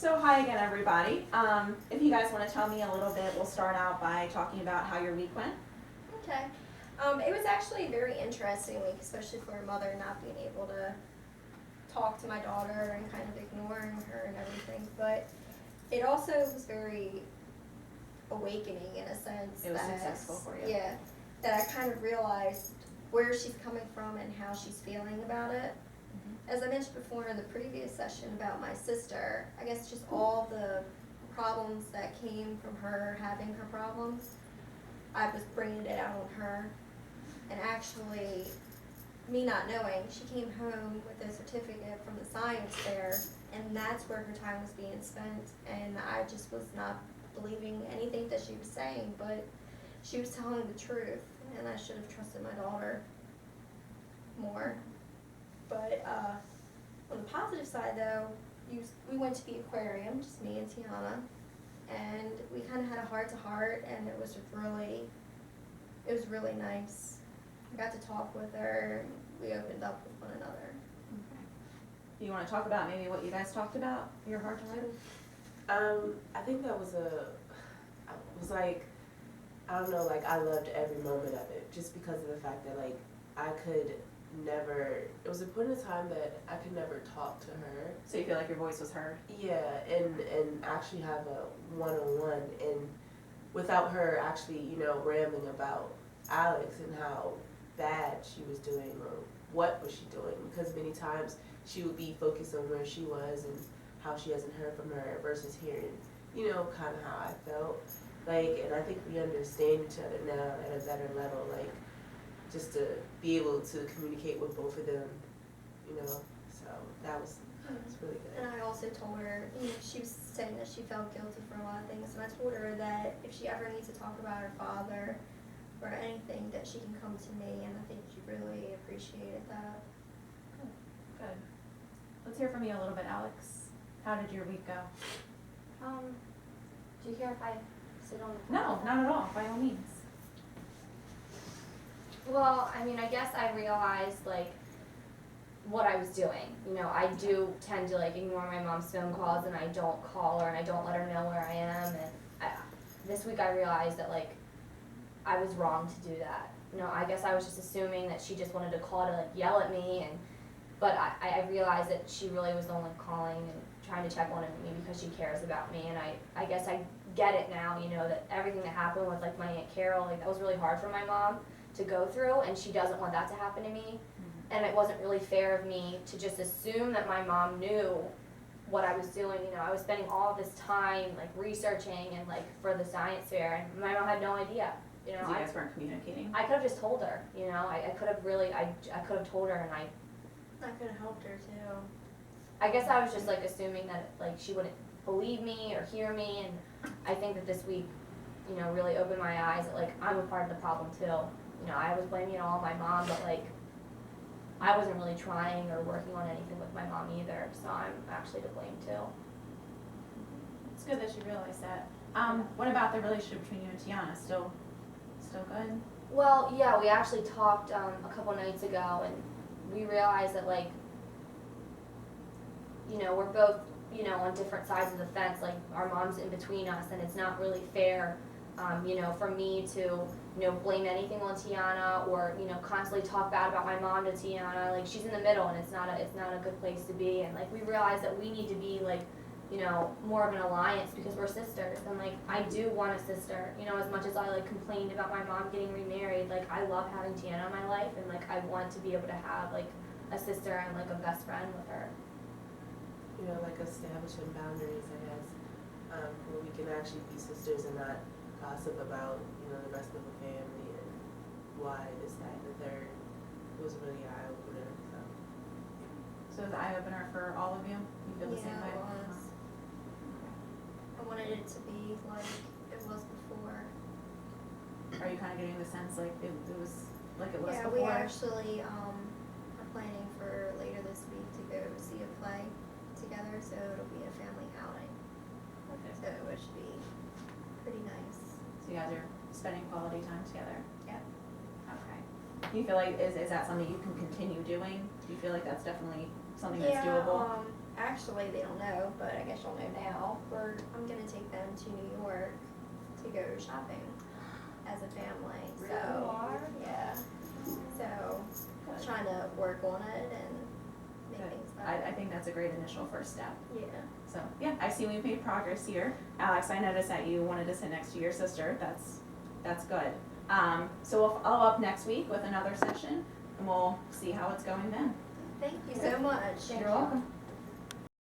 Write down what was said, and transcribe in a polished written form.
So hi again, everybody. If you guys want to tell me a little bit, we'll start out by talking about how your week went. Okay. It was actually a very interesting week, especially for a mother not being able to talk to my daughter and kind of ignoring her and everything. But it also was very awakening in a sense. It was that, successful for you. Yeah, that I kind of realized where she's coming from and how she's feeling about it. As I mentioned before in the previous session about my sister, I guess just all the problems that came from her having her problems, I was bringing it out on her. And actually, me not knowing, she came home with a certificate from the science fair, and that's where her time was being spent. And I just was not believing anything that she was saying, but she was telling the truth, and I should have trusted my daughter more. But on the positive side, though, we went to the aquarium, just me and Tiana, and we kind of had a heart-to-heart, and it was really nice. I got to talk with her. We opened up with one another. Okay. Do you want to talk about maybe what you guys talked about, your heart to heart? I think that was like, I don't know, like I loved every moment of it just because of the fact that like I could never, it was a point in time that I could never talk to her. So you feel like your voice was heard? Yeah, and actually have a one-on-one, and without her actually, rambling about Alex and how bad she was doing or what was she doing, because many times she would be focused on where she was and how she hasn't heard from her versus hearing, kind of how I felt. Like, and I think we understand each other now at a better level, like, just to be able to communicate with both of them, so that was really good. And I also told her, she was saying that she felt guilty for a lot of things, and I told her that if she ever needs to talk about her father or anything, that she can come to me, and I think she really appreciated that. Good. Let's hear from you a little bit, Alex. How did your week go? Do you care if I sit on the No, not at all, by all means. Well, I mean, I guess I realized, like, what I was doing. I do tend to, like, ignore my mom's phone calls, and I don't call her, and I don't let her know where I am, and this week I realized that, like, I was wrong to do that. I guess I was just assuming that she just wanted to call to, like, yell at me, but I realized that she really was only calling and trying to check on me because she cares about me, and I guess I get it now, that everything that happened with, like, my Aunt Carol, like, that was really hard for my mom to go through, and she doesn't want that to happen to me. And it wasn't really fair of me to just assume that my mom knew what I was doing. I was spending all this time, like, researching and, like, for the science fair, and my mom had no idea. So you guys weren't communicating? I could have just told her, I could have really, I could have told her, and I could have helped her too. I guess I was just, like, assuming that, like, she wouldn't believe me or hear me, and I think that this week, really opened my eyes that, like, I'm a part of the problem too. I was blaming it all on my mom, but, like, I wasn't really trying or working on anything with my mom either, so I'm actually to blame too. It's good that you realized that. What about the relationship between you and Tiana? Still good? Well, yeah, we actually talked a couple nights ago, and we realized that, like, we're both, on different sides of the fence. Like, our mom's in between us, and it's not really fair, for me to, blame anything on Tiana or, constantly talk bad about my mom to Tiana. Like, she's in the middle, and it's not a good place to be. And, like, we realized that we need to be, like, more of an alliance because we're sisters. And, like, I do want a sister, as much as I, like, complained about my mom getting remarried. Like, I love having Tiana in my life, and, like, I want to be able to have, like, a sister and, like, a best friend with her. Like establishing boundaries, I guess, where we can actually be sisters and not gossip about, the rest of the family and why this, that, and the third. It was really eye-opener, so. So it was an eye-opener for all of you? You feel the same way? Yeah, it was. I wanted it to be like it was before. Are you kind of getting the sense like it was like it was Yeah, before? we actually are planning for later this week to go see a play together, so it'll be a family outing. Okay. So it should be pretty nice. So you guys are spending quality time together? Yeah. Okay. Do you feel like, is that something you can continue doing? Do you feel like that's definitely something that's doable? actually, they don't know, but I guess you'll know now, I'm gonna take them to New York to go shopping as a family, so. Really? You are? Yeah, so, Good. trying to work on it and make Good. things I better. think that's a great initial first step. Yeah, So, yeah, I see we've made progress here. Alex, I noticed that you wanted to sit next to your sister. That's good. So we'll follow up next week with another session, and we'll see how it's going then. thank you so much. You're welcome.